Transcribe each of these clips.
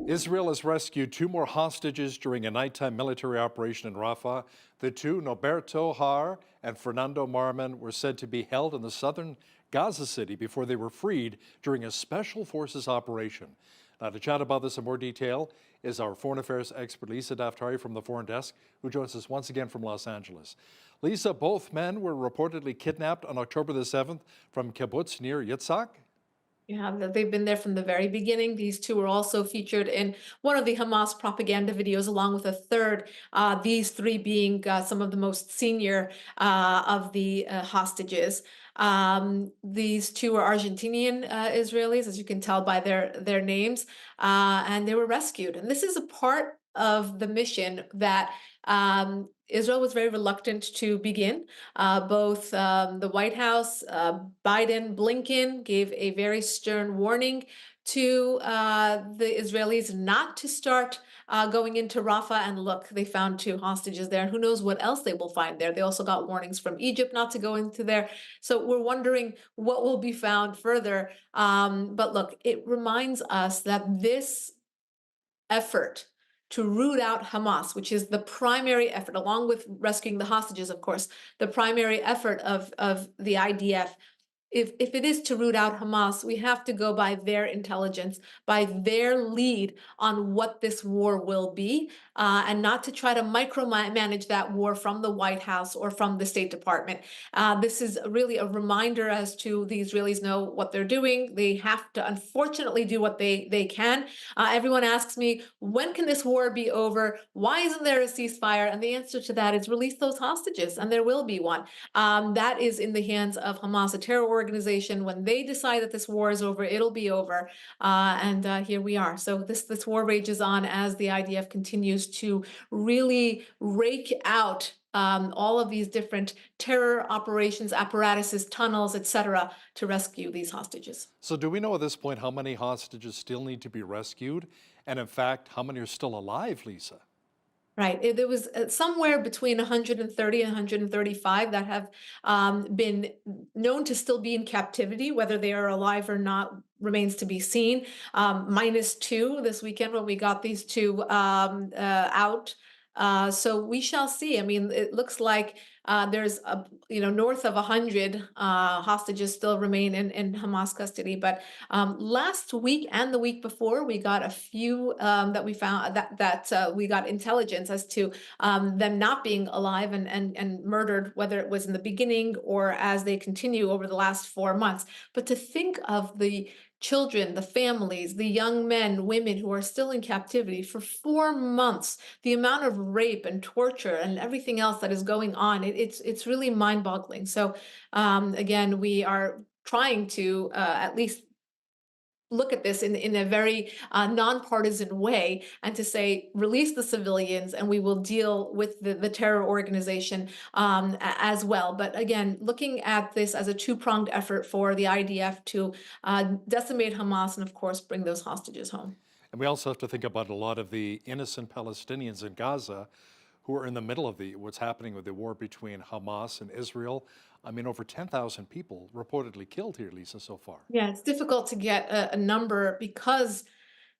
Israel has rescued two more hostages during a nighttime military operation in Rafah. The two, Noberto Har and Fernando Marman, were said to be held in the southern Gaza City before they were freed during a special forces operation. Now, to chat about this in more detail is our foreign affairs expert, Lisa Daftari from the Foreign Desk, who joins us once again from Los Angeles. Lisa, both men were reportedly kidnapped on October the 7th from kibbutz near Yitzhak. Yeah, they've been there from the very beginning. These two were also featured in one of the Hamas propaganda videos, along with a third. These three being some of the most senior of the hostages. These two are Argentinian Israelis, as you can tell by their names, and they were rescued. And this is a part of the mission that Israel was very reluctant to begin. Both the White House, Biden, Blinken gave a very stern warning to the Israelis not to start going into Rafah. And look, they found two hostages there, and who knows what else they will find there. They also got warnings from Egypt not to go into there. So we're wondering what will be found further. But look, it reminds us that this effort to root out Hamas, which is the primary effort, along with rescuing the hostages, of course, the primary effort of the IDF. If it is to root out Hamas, we have to go by their intelligence, by their lead on what this war will be, and not to try to micromanage that war from the White House or from the State Department. This is really a reminder as to the Israelis know what they're doing. They have to, unfortunately, do what they can. Everyone asks me, when can this war be over? Why isn't there a ceasefire? And the answer to that is release those hostages, and there will be one. That is in the hands of Hamas, a terror organization. When they decide that this war is over, it'll be over. And here we are. So this war rages on as the IDF continues to really rake out all of these different terror operations, apparatuses, tunnels, etc., to rescue these hostages. So, do we know at this point how many hostages still need to be rescued? And in fact, how many are still alive, Lisa? Right. There was somewhere between 130 and 135 that have been known to still be in captivity. Whether they are alive or not remains to be seen. Minus two this weekend when we got these two out. So we shall see. I mean, it looks like there's north of 100 hostages still remain in Hamas custody. But last week and the week before, we got a few that we found that we got intelligence as to them not being alive and murdered, whether it was in the beginning or as they continue over the last 4 months. But to think of the children, the families, the young men, women who are still in captivity for 4 months, the amount of rape and torture and everything else that is going on, it's really mind-boggling. So again, we are trying to at least look at this in a very nonpartisan way and to say release the civilians and we will deal with the terror organization as well. But again, looking at this as a two-pronged effort for the IDF to decimate Hamas and of course bring those hostages home. And we also have to think about a lot of the innocent Palestinians in Gaza who are in the middle of what's happening with the war between Hamas and Israel. I mean, over 10,000 people reportedly killed here, Lisa, so far. Yeah, it's difficult to get a number because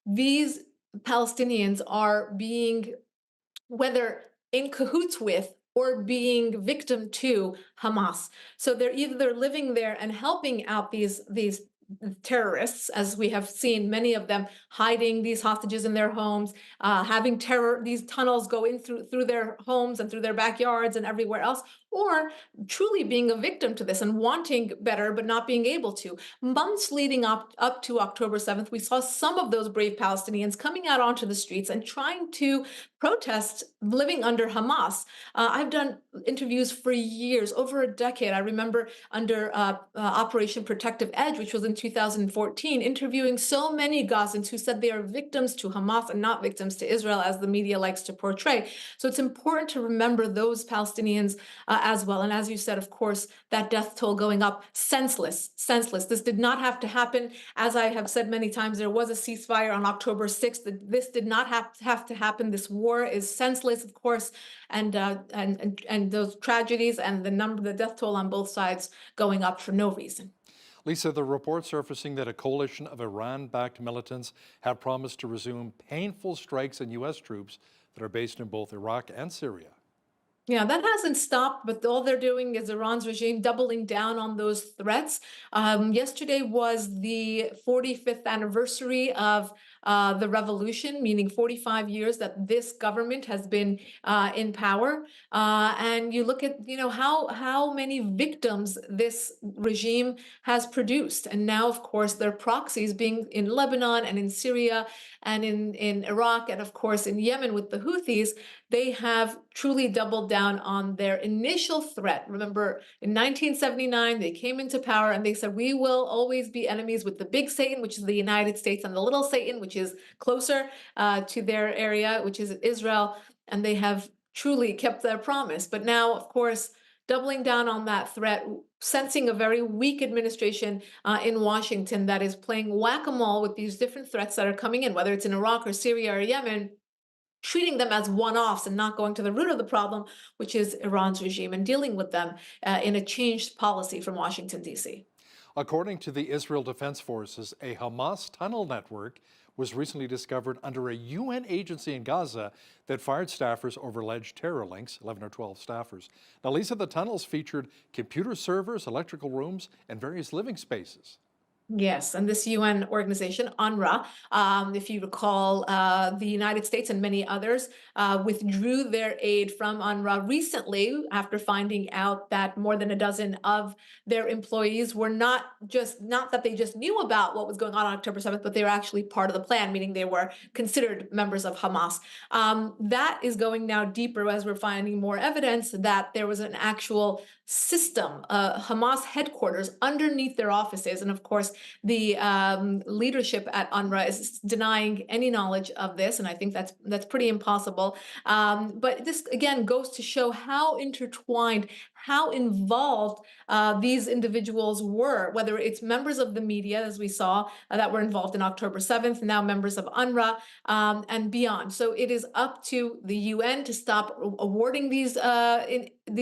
these Palestinians are being, whether in cahoots with or being victim to Hamas. So they're either living there and helping out these terrorists, as we have seen many of them hiding these hostages in their homes, having these tunnels go in through their homes and through their backyards and everywhere else, or truly being a victim to this and wanting better but not being able to. Months leading up to October 7th, we saw some of those brave Palestinians coming out onto the streets and trying to protest living under Hamas. I've done interviews for years, over a decade. I remember under Operation Protective Edge, which was in 2014, interviewing so many Gazans who said they are victims to Hamas and not victims to Israel, as the media likes to portray. So it's important to remember those Palestinians as well. And as you said, of course, that death toll going up, senseless, senseless. This did not have to happen. As I have said many times, there was a ceasefire on October 6th. This did not have to happen. This war is senseless, of course, and those tragedies and the death toll on both sides going up for no reason. Lisa, the report surfacing that a coalition of Iran-backed militants have promised to resume painful strikes on U.S. troops that are based in both Iraq and Syria. Yeah, that hasn't stopped, but all they're doing is Iran's regime doubling down on those threats. Yesterday was the 45th anniversary of the revolution, meaning 45 years that this government has been in power. And you look at, how many victims this regime has produced. And now, of course, their proxies being in Lebanon and in Syria and in Iraq and, of course, in Yemen with the Houthis, they have truly doubled down on their initial threat. Remember, in 1979, they came into power and they said, we will always be enemies with the big Satan, which is the United States, and the little Satan, which is closer to their area, which is Israel. And they have truly kept their promise. But now, of course, doubling down on that threat, sensing a very weak administration in Washington that is playing whack-a-mole with these different threats that are coming in, whether it's in Iraq or Syria or Yemen, treating them as one-offs and not going to the root of the problem, which is Iran's regime, and dealing with them in a changed policy from Washington, D.C. According to the Israel Defense Forces, a Hamas tunnel network was recently discovered under a UN agency in Gaza that fired staffers over alleged terror links, 11 or 12 staffers. Now, Lisa, the tunnels featured computer servers, electrical rooms, and various living spaces. Yes, and this UN organization, UNRWA, if you recall, the United States and many others withdrew their aid from UNRWA recently after finding out that more than a dozen of their employees were not that they just knew about what was going on October 7th, but they were actually part of the plan, meaning they were considered members of Hamas. That is going now deeper as we're finding more evidence that there was an actual system, Hamas headquarters underneath their offices. And of course, the leadership at UNRWA is denying any knowledge of this, and I think that's pretty impossible. But this again goes to show how intertwined, how involved these individuals were, whether it's members of the media, as we saw, that were involved in October 7th, now members of UNRWA and beyond. So it is up to the UN to stop awarding these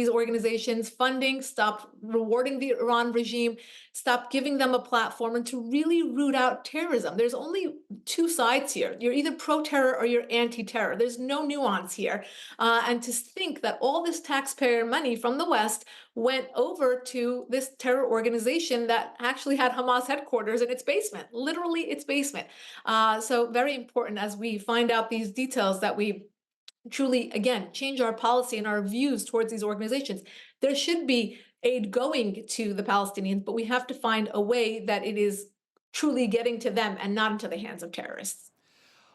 organizations funding, stop rewarding the Iran regime, stop giving them a platform, and to really root out terrorism. There's only two sides here. You're either pro-terror or you're anti-terror. There's no nuance here. And to think that all this taxpayer money from the West went over to this terror organization that actually had Hamas headquarters in its basement, literally its basement. So very important as we find out these details that we truly, again, change our policy and our views towards these organizations. There should be aid going to the Palestinians, but we have to find a way that it is truly getting to them and not into the hands of terrorists.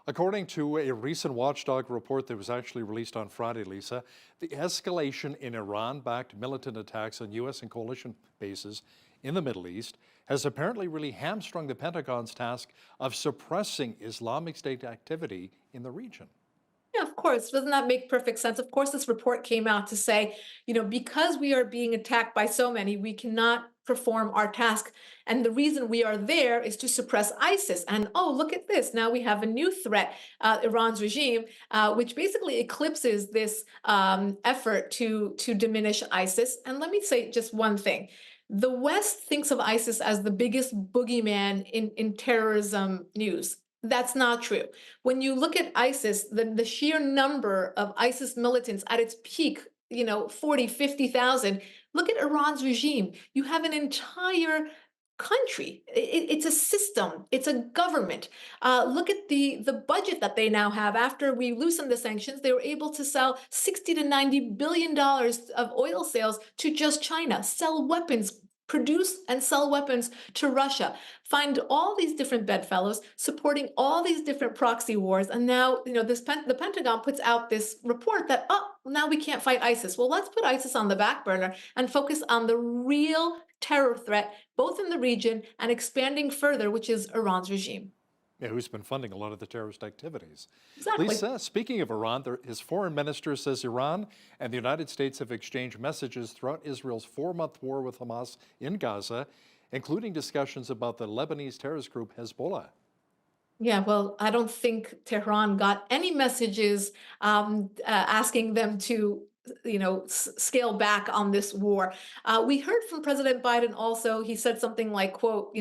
According to a recent watchdog report that was actually released on Friday, Lisa, the escalation in Iran-backed militant attacks on U.S. and coalition bases in the Middle East has apparently really hamstrung the Pentagon's task of suppressing Islamic State activity in the region. Yeah, of course. Doesn't that make perfect sense? Of course, this report came out to say, because we are being attacked by so many, we cannot perform our task. And the reason we are there is to suppress ISIS. And oh, look at this. Now we have a new threat, Iran's regime, which basically eclipses this effort to diminish ISIS. And let me say just one thing. The West thinks of ISIS as the biggest boogeyman in terrorism news. That's not true. When you look at ISIS, the sheer number of ISIS militants at its peak, 40, 50,000, look at Iran's regime. You have an entire country. It's a system. It's a government. Look at the budget that they now have. After we loosened the sanctions, they were able to sell 60 to 90 billion dollars of oil sales to just China, sell weapons, produce and sell weapons to Russia, find all these different bedfellows, supporting all these different proxy wars. And now, the Pentagon puts out this report that, oh, now we can't fight ISIS. Well, let's put ISIS on the back burner and focus on the real terror threat, both in the region and expanding further, which is Iran's regime. Yeah, who's been funding a lot of the terrorist activities. Exactly. Lisa, speaking of Iran, his foreign minister says Iran and the United States have exchanged messages throughout Israel's 4-month war with Hamas in Gaza, including discussions about the Lebanese terrorist group Hezbollah. Yeah, well, I don't think Tehran got any messages asking them to scale back on this war. We heard from President Biden also. He said something like, "quote,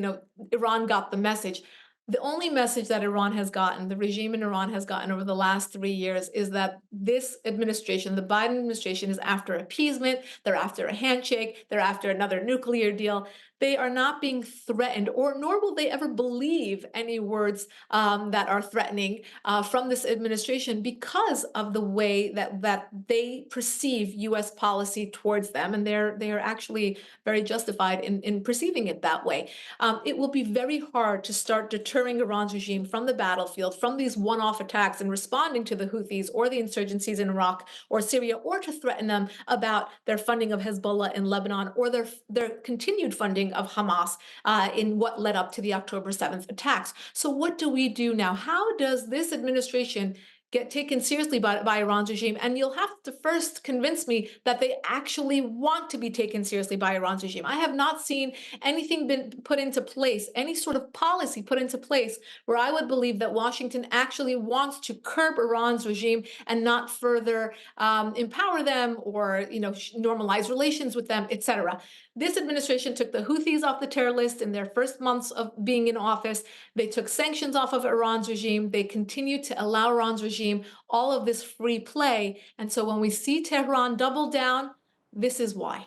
Iran got the message." The only message that Iran has gotten, the regime in Iran has gotten over the last 3 years, is that this administration, the Biden administration, is after appeasement. They're after a handshake. They're after another nuclear deal. They are not being threatened, or nor will they ever believe any words that are threatening from this administration, because of the way that they perceive U.S. policy towards them, and they are actually very justified in perceiving it that way. It will be very hard to start deterring Iran's regime from the battlefield, from these one-off attacks, and responding to the Houthis or the insurgencies in Iraq or Syria, or to threaten them about their funding of Hezbollah in Lebanon, or their continued funding of Hamas in what led up to the October 7th attacks. So what do we do now? How does this administration get taken seriously by Iran's regime? And you'll have to first convince me that they actually want to be taken seriously by Iran's regime. I have not seen anything been put into place, any sort of policy put into place, where I would believe that Washington actually wants to curb Iran's regime and not further empower them, or normalize relations with them, etc. This administration took the Houthis off the terror list in their first months of being in office. They took sanctions off of Iran's regime. They continue to allow Iran's regime all of this free play. And so when we see Tehran double down, this is why.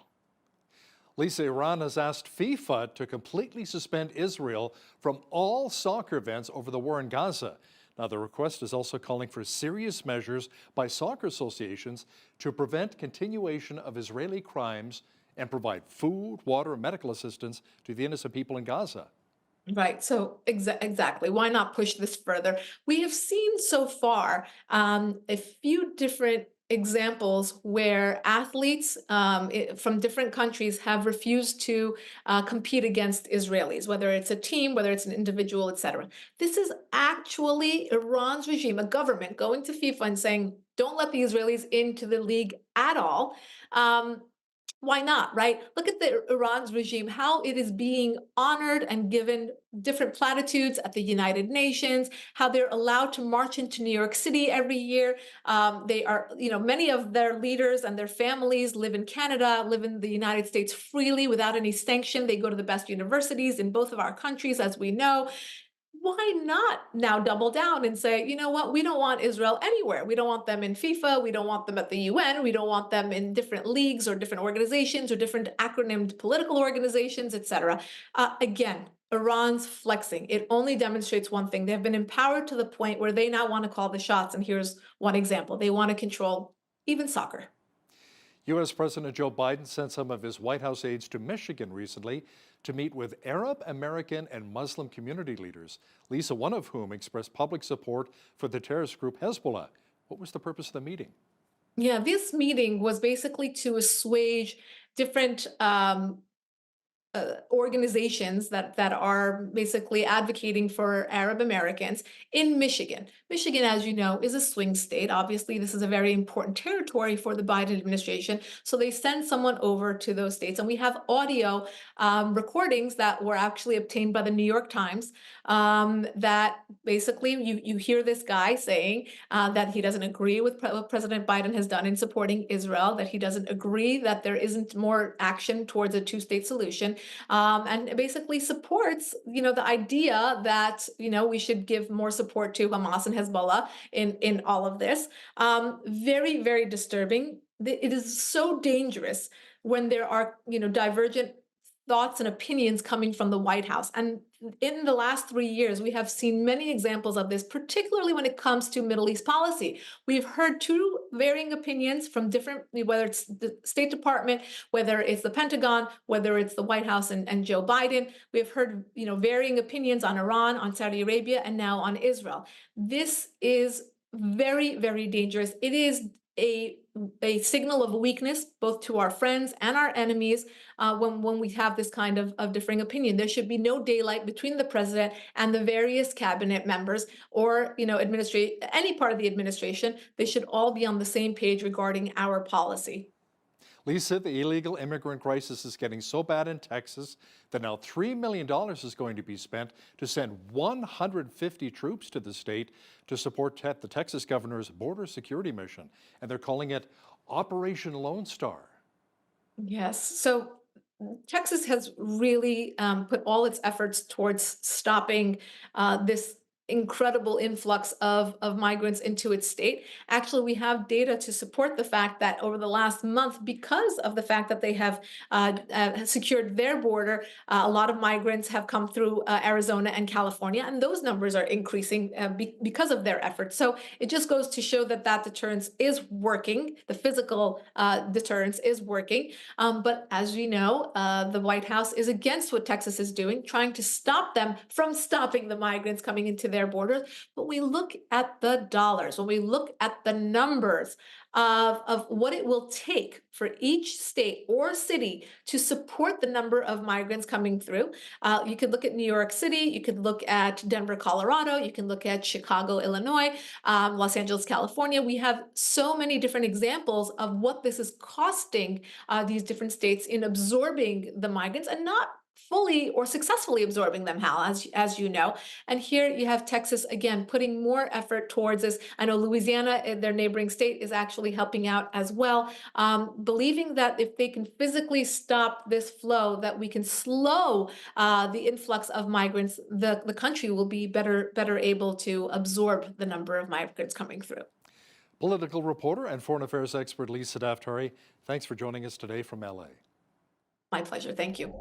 Lisa, Iran has asked FIFA to completely suspend Israel from all soccer events over the war in Gaza. Now, the request is also calling for serious measures by soccer associations to prevent continuation of Israeli crimes and provide food, water, and medical assistance to the innocent people in Gaza. Right. So exactly. Why not push this further? We have seen so far a few different examples where athletes from different countries have refused to compete against Israelis, whether it's a team, whether it's an individual, etc. This is actually Iran's regime, a government, going to FIFA and saying, "Don't let the Israelis into the league at all." Why not, right? Look at the Iran's regime, how it is being honored and given different platitudes at the United Nations, how they're allowed to march into New York City every year. They are, many of their leaders and their families live in Canada, live in the United States freely without any sanction. They go to the best universities in both of our countries, as we know. Why not now double down and say, you know what, we don't want Israel anywhere. We don't want them in FIFA. We don't want them at the UN. We don't want them in different leagues or different organizations or different acronymed political organizations, etc. Again, Iran's flexing. It only demonstrates one thing. They've been empowered to the point where they now want to call the shots. And here's one example. They want to control even soccer. U.S. President Joe Biden sent some of his White House aides to Michigan recently to meet with Arab, American, and Muslim community leaders, Lisa, one of whom expressed public support for the terrorist group Hezbollah. What was the purpose of the meeting? Yeah, this meeting was basically to assuage different organizations that are basically advocating for Arab Americans in Michigan. Michigan, as you know, is a swing state. Obviously, this is a very important territory for the Biden administration. So they send someone over to those states, and we have audio recordings that were actually obtained by the New York Times. That basically you hear this guy saying that he doesn't agree with what President Biden has done in supporting Israel, that he doesn't agree that there isn't more action towards a two-state solution. And basically supports, the idea that, we should give more support to Hamas and Hezbollah in all of this. Very, very disturbing. It is so dangerous when there are, divergent thoughts and opinions coming from the White House. And in the last 3 years, we have seen many examples of this, particularly when it comes to Middle East policy. We've heard two varying opinions from different, whether it's the State Department, whether it's the Pentagon, whether it's the White House and Joe Biden. We've heard, varying opinions on Iran, on Saudi Arabia, and now on Israel. This is very, very dangerous. It is a signal of weakness, both to our friends and our enemies, when we have this kind of differing opinion. There should be no daylight between the president and the various cabinet members, or any part of the administration. They should all be on the same page regarding our policy. Lisa, the illegal immigrant crisis is getting so bad in Texas that now $3 million is going to be spent to send 150 troops to the state to support the Texas governor's border security mission. And they're calling it Operation Lone Star. Yes. So Texas has really put all its efforts towards stopping this incredible influx of migrants into its state. Actually, we have data to support the fact that over the last month, because of the fact that they have secured their border, a lot of migrants have come through Arizona and California, and those numbers are increasing because of their efforts. So it just goes to show that that deterrence is working. The physical deterrence is working. But as we know, the White House is against what Texas is doing, trying to stop them from stopping the migrants coming into their borders. But we look at the dollars, when we look at the numbers of what it will take for each state or city to support the number of migrants coming through. You could look at New York City, you could look at Denver, Colorado, you can look at Chicago, Illinois, Los Angeles, California. We have so many different examples of what this is costing these different states in absorbing the migrants and not fully or successfully absorbing them, Hal, as you know. And here you have Texas again putting more effort towards this. I know Louisiana, their neighboring state, is actually helping out as well, believing that if they can physically stop this flow, that we can slow the influx of migrants, the country will be better able to absorb the number of migrants coming through. Political reporter and foreign affairs expert Lisa Daftari, thanks for joining us today from LA. My pleasure. Thank you.